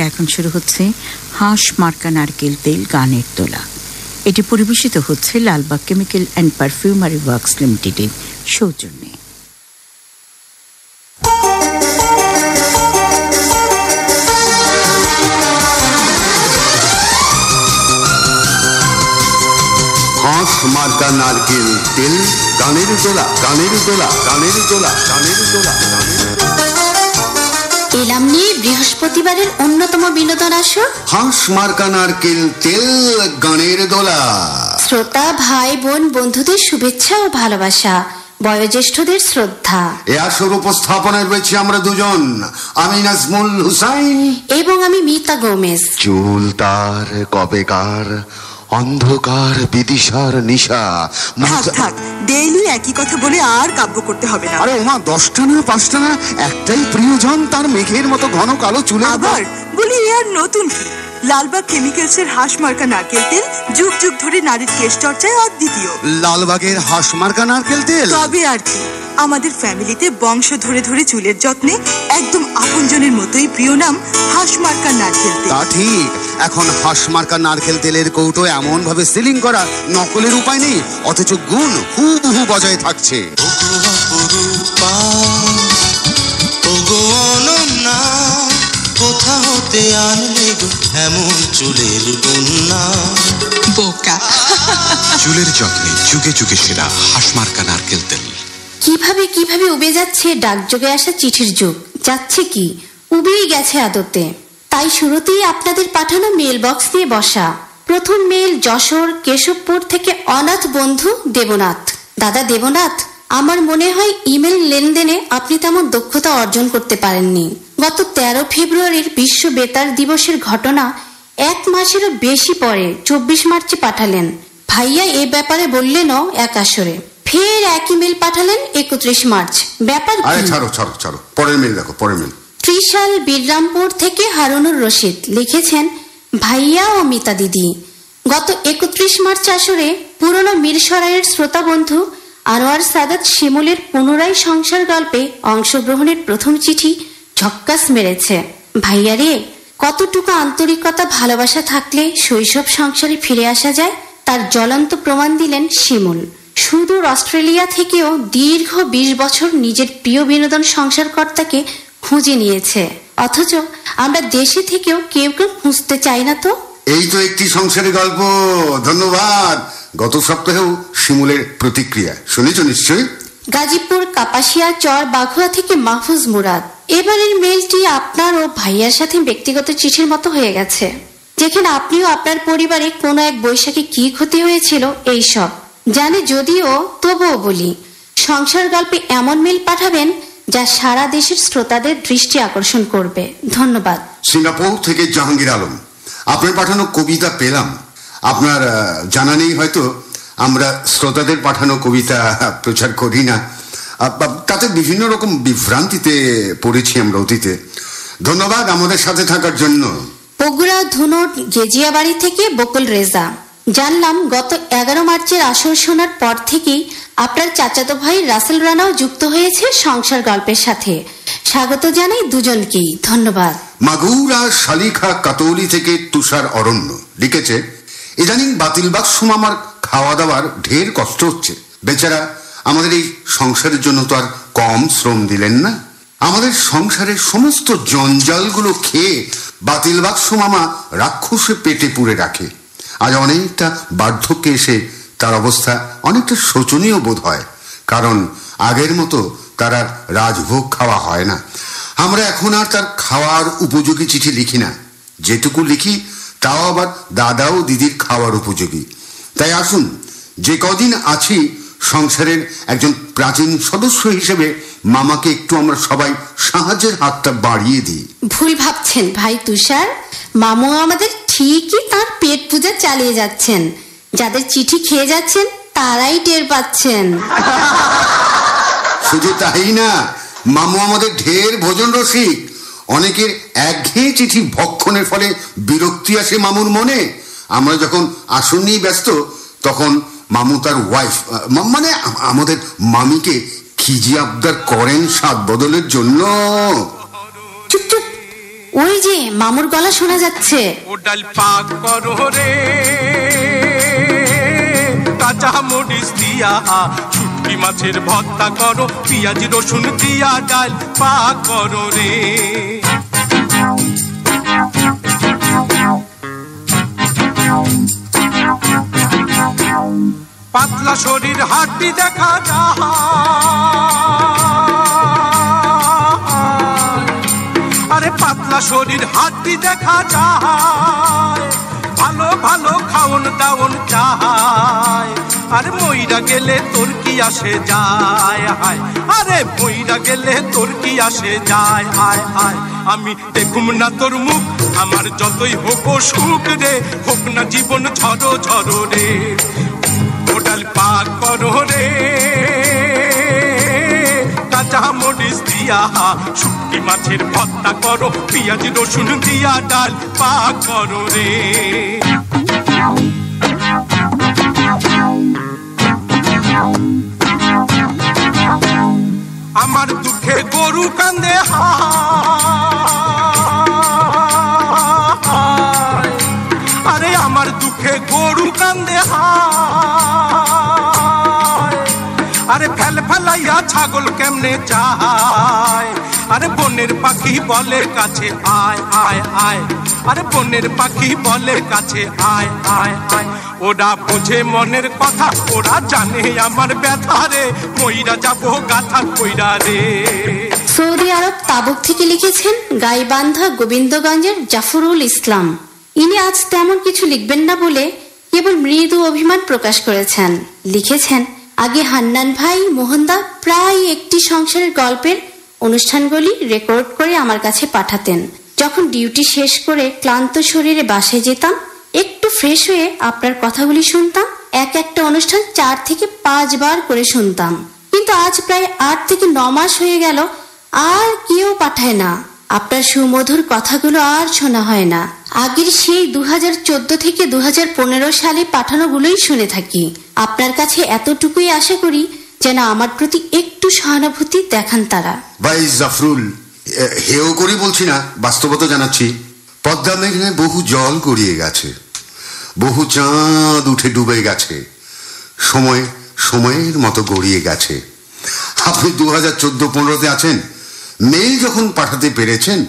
এখন শুরু হচ্ছে হাঁস মার্কা নারকেল তেল গানের তোলা। এটি পরিবেশিত হচ্ছে Lalbagh chemical and perfumery works লিমিটেডের সৌজন্যে। হাঁস মার্কা নারকেল তেল গানের তোলা, গানের তোলা, গানের তোলা, গানের তোলা। এলাম নিয়ে বৃহস্পতিবারের অন্যতম বিনোদন আসর হাঁস মার্কা নারকেল তেল গানের দোলা। শ্রোতা ভাই বোন বন্ধুদের শুভেচ্ছা ও ভালোবাসা, বয়োজ্যেষ্ঠদের শ্রদ্ধা। এ আসর উপস্থাপনায় রয়েছে আমরা দুজন, আমি নাজমুল হুসাইন এবং আমি মিতা গোমেজ। চুল তার কবেকার অন্ধকার বিদিশার নিশা। থাক ডেইলি একই কথা বলে আর কাব্য করতে হবে না। আরে ওমা, 10টা না 5টা না, একটাই প্রিয়জন তার মেঘের মতো ঘন কালো চুলে। আবার বলি এ আর নতুন কি? লালবাগ কেমিক্যালসের হাঁস মার্কা নারকেল তেল যুগ যুগ ধরে নারীর কেশ চর্চায় অদ্বিতীয়। লালবাগের হাঁস মার্কা নারকেল তেল, তবে আর কি, আমাদের ফ্যামিলিতে বংশ ধরে ধরে চুলের যত্নে একদম আপনজনের মতোই প্রিয় নাম হাঁস মার্কা নারকেল তেল। তা ঠিক, এখন হাঁস মার্কা নারকেল তেলের কৌটো এমন ভাবে সিলিং করা, নকলের উপায় নেই, অথচ গুণ হুবহু বজায় থাকছে। কোথা হতে আনলে এমন চুলের বন্যা? বোকা। চুলের যত্নে যুগে যুগে সেরা হাঁস মার্কা নারকেল তেল। কিভাবে কিভাবে উবে যাচ্ছে ডাকযোগে আসা চিঠির যুগ, যাচ্ছে কি উবেই গেছে আদতে। তাই শুরুতেই আপনাদের পাঠানো মেল বক্স নিয়ে বসা। প্রথম মেল যশোর কেশবপুর থেকে অনাথ বন্ধু দেবনাথ। দাদা দেবনাথ, আমার মনে হয় ইমেল লেনদেনে আপনি তেমন দক্ষতা অর্জন করতে পারেননি। গত 13 ফেব্রুয়ারির বিশ্ব বেতার দিবসের ঘটনা 1 মাসেরও বেশি পরে 24 মার্চে পাঠালেন। ভাইয়া এ ব্যাপারে বললেনও এক আসরে, ফের এক ইমেল পাঠালেন 31 মার্চ। ব্যাপার কি? ছাড়ো, পরের মেল দেখো, পরের মেল। ত্রিশাল বীররামপুর থেকে হারুনুর রশিদ লিখেছেন, ভাইয়া ও মিতা দিদি, গত 31 মার্চ আসরে পুরনো মিরসরাইয়ের শ্রোতা বন্ধু আনোয়ার সাদাত শিমুলের পুনরায় সংসার গল্পে অংশগ্রহণের প্রথম চিঠি ঝক্কাস মেরেছে। ভাইয়া রে, কতটুকু আন্তরিকতা ভালোবাসা থাকলে শৈশব সংসারে ফিরে আসা যায় তার জ্বলন্ত প্রমাণ দিলেন শিমুল। সুদূর অস্ট্রেলিয়া থেকেও দীর্ঘ 20 বছর নিজের প্রিয় বিনোদন সংসার কর্তাকে খুঁজে নিয়েছে, অথচ আমরা দেশে থেকেও কেউ খুঁজতে চাই না। তো এই তো একটি সংসারের গল্প। ধন্যবাদ। গত সপ্তাহেও শিমুলের প্রতিক্রিয়া শুনেছ নিশ্চয়ই। গাজীপুর কাপাসিয়া চর বাঘুয়া থেকে মাহফুজ মুরাদ, এবারের মেলটি আপনার ও ভাইয়ার সাথে ব্যক্তিগত চিঠির মতো হয়ে গেছে, যেখানে আপনিও আপনার পরিবারে কোনো এক বৈশাখে কি ক্ষতি হয়েছিল এই সব জানে যদিও, তবুও বলি, সংসার গল্পে এমন মেল পাঠাবেন যা সারা দেশের শ্রোতাদের দৃষ্টি আকর্ষণ করবে। ধন্যবাদ। সিঙ্গাপুর থেকে জাহাঙ্গীর আলম, আপনার পাঠানো কবিতা পেলাম। আপনার জানা নেই হয়তো, আমরা শ্রোতাদের পাঠানো কবিতা প্রচার করি না, তাতে বিভিন্ন রকম বিভ্রান্তিতে পড়েছি আমরা অতীতে। ধন্যবাদ আমাদের সাথে থাকার জন্য। বগুড়া ধুনট গেজিয়াবাড়ি থেকে বকুল রেজা, জানলাম গত 11 মার্চের আসর শোনার পর থেকেই আপনার চাচাতো ভাই রাসেল রানাও যুক্ত হয়েছে সংসার গল্পের সাথে। স্বাগত জানাই দুজনকেই। ধন্যবাদ। মাগুরা শালিখা কাতৌলি থেকে তুষার অরণ্য লিখেছে, ইদানিং বাতিল বাক্স মামার খাওয়া দাওয়ার ঢের কষ্ট হচ্ছে। বেচারা আমাদের এই সংসারের জন্য তো আর কম শ্রম দিলেন না। আমাদের সংসারের সমস্ত জঞ্জালগুলো খেয়ে বাতিল বাক্স মামা রাক্ষসে পেটে পুরে রাখে। আজ অনেকটা বার্ধক্যে এসে তার অবস্থা অনেকটা শোচনীয় বোধ হয়, কারণ আগের মতো তার আর রাজভোগ খাওয়া হয় না। আমরা এখন আর তার খাওয়ার উপযোগী চিঠি লিখি না, যেটুকু লিখি তাও আবার দাদা ও দিদির খাওয়ার উপযোগী। তাই আসুন, যে কদিন আছি সংসারের একজন প্রাচীন সদস্য হিসেবে মামাকে একটু আমরা সবাই সাহায্যের হাতটা বাড়িয়ে দিই। ভুল ভাবছেন ভাই তুষার, মামু আমাদের ঠিকই তার পেট পূজা চালিয়ে যাচ্ছেন। যাদের চিঠি খেয়ে যাচ্ছেন তারাই টের পাচ্ছেন। শুধু তাই না, মামু আমাদের ঢের ভোজন রসিক। অনেকের একঘেয়ে চিঠি ভক্ষণের ফলে বিরক্তি আসে মামুর মনে। আমরা যখন আসন নিয়ে ব্যস্ত, তখন মামু তার ওয়াইফ মানে আমাদের মামিকে খিজি আবদার করেন স্বাদ বদলের জন্য। চুপ চুপ, ওই যে মামুর গলা শোনা যাচ্ছে। ও ডাল পাক করো রে কাঁচা মরিচ দিয়া, শুটকি মাছের ভর্তা করো, পেঁয়াজ রসুন দিয়া ডাল পাক করো রে। পাতলা শরীর হাড্ডি দেখা যায়, আরে পাতলা শরীর হাড্ডি দেখা যায়, ভালো ভালো খাওন দাওন চায়, আরে মইরা গেলে তোর কি আসে যায়, হায় আরে মইরা গেলে তোর কি আসে যায়, হায় হায় আমি দেখুম না তোর মুখ, আমার যতই হোক সুখ রে, হোক না জীবন ঝড়ো ঝড়ো রে। ডাল পাক করো রে কাঁচা মরিচ দিয়া, শুটকি মাছের ভর্তা করো, পেঁয়াজ রসুন দিয়া ডাল পাক করো রে। আমার দুঃখে গরু কান্দে হায়, আরে আমার দুঃখে গরু কান্দে হায়, আরে ফেল ফেলাইয়া ছাগল কেমনে যায়, আরে বনের পাখি বলে কাছে আয় আয় আয়, আরে বনের পাখি বলে কাছে আয় আয় আয়। ওরা বোঝে মনের কথা, ওরা জানে আমার ব্যথা রে, মইরা যাবো গাথা কইরা রে। সৌদি আরব তাবুক থেকে লিখেছেন গাইবান্ধা গোবিন্দগঞ্জের জাফরুল ইসলাম। ইনি আজ তেমন কিছু লিখবেন না বলে কেবল মৃদু অভিমান প্রকাশ করেছেন। লিখেছেন, আগে হান্নান ভাই মোহনদা প্রায় একটি সংসারের গল্পের অনুষ্ঠানগুলি রেকর্ড করে আমার কাছে পাঠাতেন। যখন ডিউটি শেষ করে ক্লান্ত শরীরে বাসায় যেতাম, একটু ফ্রেশ হয়ে আপনার কথাগুলি শুনতাম। এক একটা অনুষ্ঠান 4 থেকে 5 বার করে শুনতাম, কিন্তু আজ প্রায় 8 থেকে 9 মাস হয়ে গেল, আর কেউ পাঠায় না। আপনার সুমধুর কথাগুলো আর শোনা হয় না। আগের সেই 2014 থেকে 2015 সালে পাঠানোগুলোই শুনে থাকি। আপনার কাছে এতটুকুই আশা করি যেন আমার প্রতি একটু সহানুভূতি দেখান তারা। ভাই জাফরুল, হেও করি বলছি না, বাস্তবতা জানাচ্ছি। পদ্মা মেঘনায় বহু জল গড়িয়ে গেছে, বহু চাঁদ উঠে ডুবে গেছে, সময় সময়ের মতো গড়িয়ে গেছে। আপনি 2014-15-তে আছেন, মেইল যখন পাঠাতে পেরেছেন,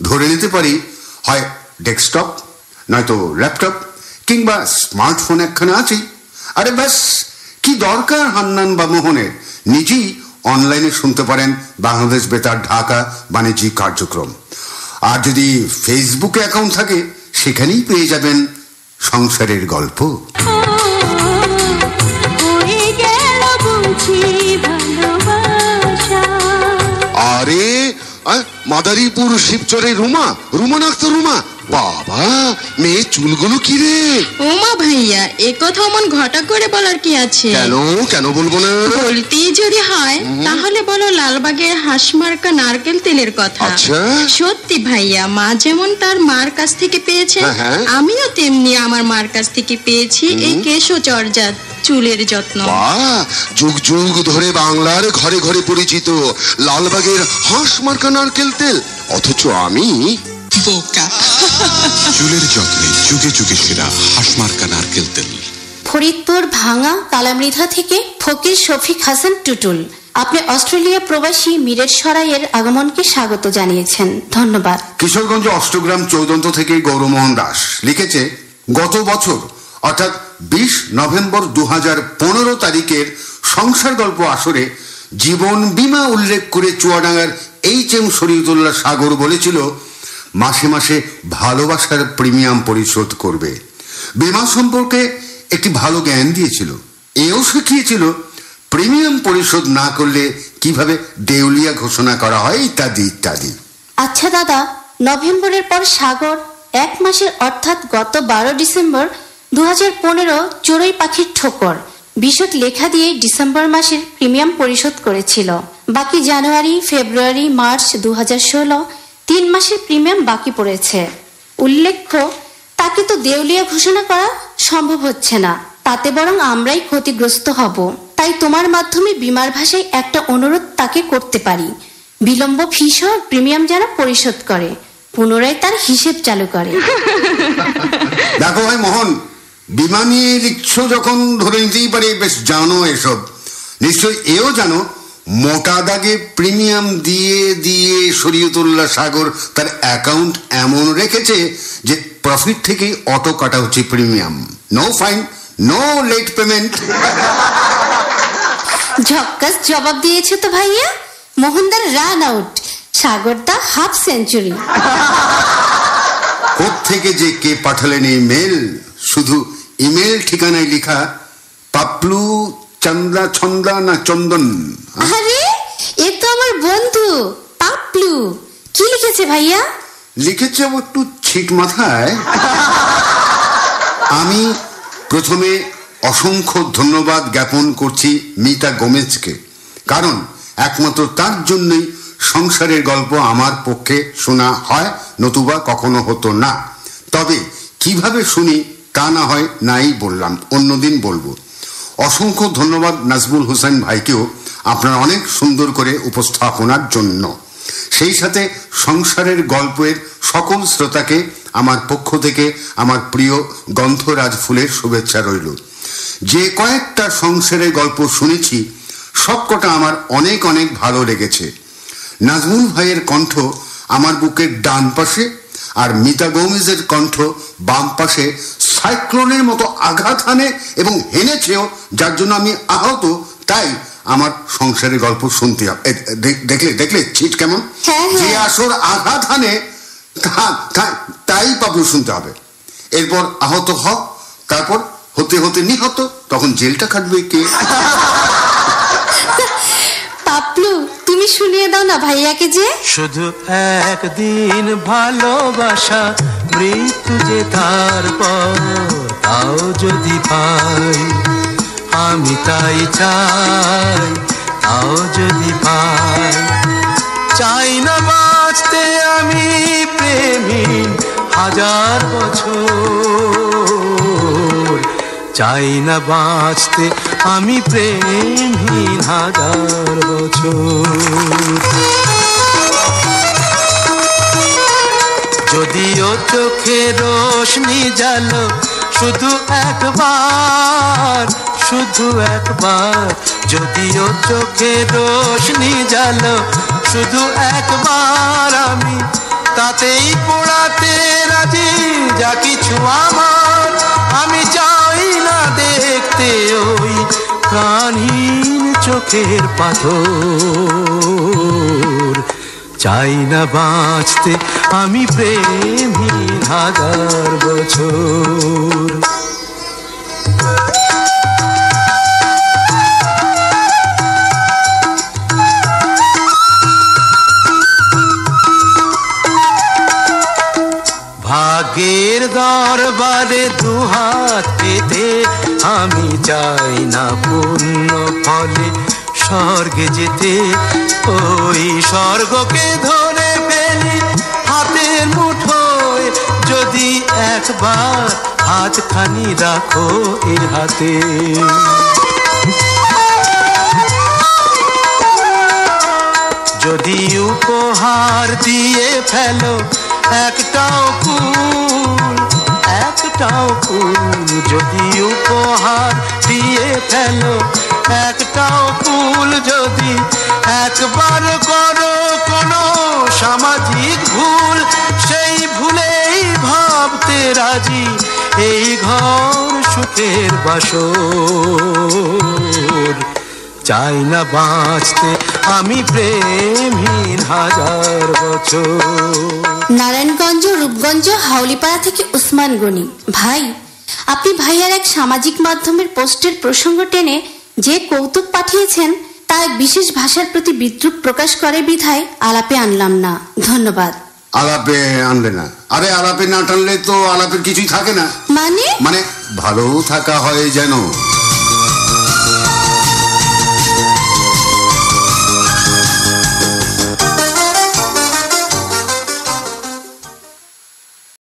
ধরে নিতে পারি হয় ডেস্কটপ নয়তো ল্যাপটপ কিংবা স্মার্টফোন একখানা আছেই। আরে ব্যাস, কি দরকার হান্নান বা মোহনের? নিজেই অনলাইনে শুনতে পারেন বাংলাদেশ বেতার ঢাকা বাণিজ্যিক কার্যক্রম। আর যদি ফেসবুকে অ্যাকাউন্ট থাকে, সেখানেই পেয়ে যাবেন সংসারের গল্প। আরে মাদারীপুর শিবচরে রুমা নাক্তার রুমা, বাবা মেয়ে চুলগুলো কি রে? ওমা ভাইয়া, এ কথা অমন ঘটা করে বলার কি আছে? কেন বলবো না? বলতেই যদি হয় তাহলে বলো লালবাগের হাঁসমার্কা নারকেল তেলের কথা। আচ্ছা, সত্যি ভাইয়া, মা যেমন তার মার কাছ থেকে পেয়েছে, আমিও তেমনি আমার মার কাছ থেকে পেয়েছি এই কেশচর্যা চুলের যত্ন। যুগ যুগ ধরে বাংলার ঘরে ঘরে পরিচিত লালবাগের হাঁসমার্কা নারকেল তেল, অথচ আমি বোকা। চুলের যত্নে যুগে যুগে সেরা হাঁসমার্কা নারকেল তেল। ফরিদপুর ভাঙা কালামৃধা থেকে ফকির শফিক হাসান টুটুল, আপনি অস্ট্রেলিয়া প্রবাসী মিরের সরাইয়ের আগমনকে স্বাগত জানিয়েছেন, ধন্যবাদ। কিশোরগঞ্জ অষ্টগ্রাম চৌদন্ত থেকে গৌরমোহন দাস লিখেছে, গত বছর অর্থাৎ 20 নভেম্বর 2015 তারিখের সংসার গল্প আসরে জীবন বীমা উল্লেখ করে চুয়াডাঙ্গার HM শরীয়তুল্লাহ সাগর বলেছিল মাসে মাসে ভালোবাসার প্রিমিয়াম পরিশোধ করবে। বীমা সম্পর্কে একটি ভালো জ্ঞান দিয়েছিল, এও শিখিয়েছিল প্রিমিয়াম পরিশোধ না করলে কিভাবে দেউলিয়া ঘোষণা করা হয় ইত্যাদি ইত্যাদি। আচ্ছা দাদা, নভেম্বরের পর সাগর 1 মাসের অর্থাৎ গত 12 ডিসেম্বর 2015 চড়ুই পাখির ঠোকর বিশদ লেখা দিয়ে ডিসেম্বর মাসের প্রিমিয়াম পরিশোধ করেছিল। বাকি জানুয়ারি, ফেব্রুয়ারি, মার্চ 2016 3 মাসের প্রিমিয়াম বাকি পড়েছে। উল্লেখ্য, তাকে তো দেউলিয়া ঘোষণা করা সম্ভব হচ্ছে না, তাতে বরং আমরাই ক্ষতিগ্রস্ত হব। তাই তোমার মাধ্যমে বীমার ভাষায় একটা অনুরোধ তাকে করতে পারি, বিলম্ব ফি সহ প্রিমিয়াম যেন পরিশোধ করে। পুনরায় তার হিসেব চালু করে। দেখো ভাই মোহন, বিমা নিয়ে লিখছো যখন ধরে নিতেই পারি বেশ জানো এসব। নিশ্চয় এও জানো মোটা দাগে প্রিমিয়াম দিয়ে দিয়ে শরীয়তুল্লাহ সাগর তার অ্যাকাউন্ট এমন রেখেছে যে প্রফিট থেকেই অটো কাটা হচ্ছে premium. No fine, no late payment. ঝক্কাস জবাব দিয়েছে তো ভাইয়া। মোহনদার রান আউট, সাগরদা হাফ সেঞ্চুরি। কোত্থেকে যে কে পাঠালেন এই মেল, শুধু ইমেল ঠিকানায় লেখা পাপলু চন্দ্রা ছন্দা না চন্দন। আরে এ তো আমার বন্ধু পাপলু। কি লিখেছে ভাইয়া? লিখেছে একটু ছিট মাথায়। আমি প্রথমে অসংখ্য ধন্যবাদ জ্ঞাপন করছি মিতা গোমেজকে, কারণ একমাত্র তার জন্যই সংসারের গল্প আমার পক্ষে শোনা হয়, নতুবা কখনো হতো না। তবে কিভাবে শুনি তা না হয় নাই বললাম, অন্যদিন বলবো। অসংখ্য ধন্যবাদ নাজমুল হোসেন ভাইকেও আপনার অনেক সুন্দর করে উপস্থাপনার জন্য। সেই সাথে সংসারের গল্পের সকল শ্রোতাকে আমার পক্ষ থেকে আমার প্রিয় গন্ধরাজ ফুলের শুভেচ্ছা রইল। যে কয়েকটা সংসারের গল্প শুনেছি সবকটা আমার অনেক অনেক ভালো লেগেছে। নাজমুল ভাইয়ের কণ্ঠ আমার বুকের ডান পাশে, আর মিতা গোমেজের কণ্ঠ বাম পাশে সাইক্লোনের মতো আঘাত হানে এবং হেনেছেও, যার জন্য আমি আহত। তাই আমার সংসারের গল্প শুনতে হবে। দেখলে ছিট কেমন? যে আসর আঘাত হানে তাই পাবলু শুনতে হবে। এরপর আহত হ, তারপর হতে হতে নিহত, তখন জেলটা কাটবে কে? পাপলু তুমি শুনিয়ে দাও না ভাইয়াকে যে শুধু একদিন ভালোবাসা, মৃত্যু যে তারপর, তাও যদি পাই আমি তাই চাই, তাও যদি পাই। চাই না বাঁচতে আমি প্রেমহীন হাজার বছর, চাই না বাঁচতে আমি প্রেমহীন হাজার বছর। যদিও চোখে রোশনি জালো শুধু একবার, শুধু একবার, যদিও চোখে রোশনি জালো শুধু একবার, আমি তাতেই পোড়াতে রাজি যা কিছু আমার। আমি চাই না দেখতে ওই প্রাণহীন চোখের পাথর, চাই না বাঁচতে আমি প্রেমহীন হাজার বছর। ভাগ্যের দরবারে দুহাত পেতে আমি চাই না পূর্ণ ফলে স্বর্গে যেতে, ওই স্বর্গকে ধরে ফেলি হাতের মুঠোয়, যদি একবার হাতখানি রাখো এ হাতে। যদি উপহার দিয়ে ফেলো একটাও ফুল, একটাও ফুল, যদি উপহার দিয়ে ফেলো একটাও ফুল, যদি একবার করো কোনো সামাজিক ভুল, সেই ভুলেই ভাবতে রাজি এই ঘর সুখের বাসর। চাই না বাঁচতে আমি প্রেমহীন হাজার বছর। নারায়ণগঞ্জ, রূপগঞ্জ, হাউলিপাড়া থেকে উসমান গনি ভাই, আপনি ভাইয়ার এক সামাজিক মাধ্যমের পোস্টের প্রসঙ্গ টেনে যে কৌতুক পাঠিয়েছেন তা এক বিশেষ ভাষার প্রতি বিদ্রুপ প্রকাশ করে বিধায় আলাপে আনলাম না। ধন্যবাদ। আলাপে আনলে না? আরে আলাপে না টানলে তো আলাপের কিছুই থাকে না। মানে ভালো থাকা হয় যেন।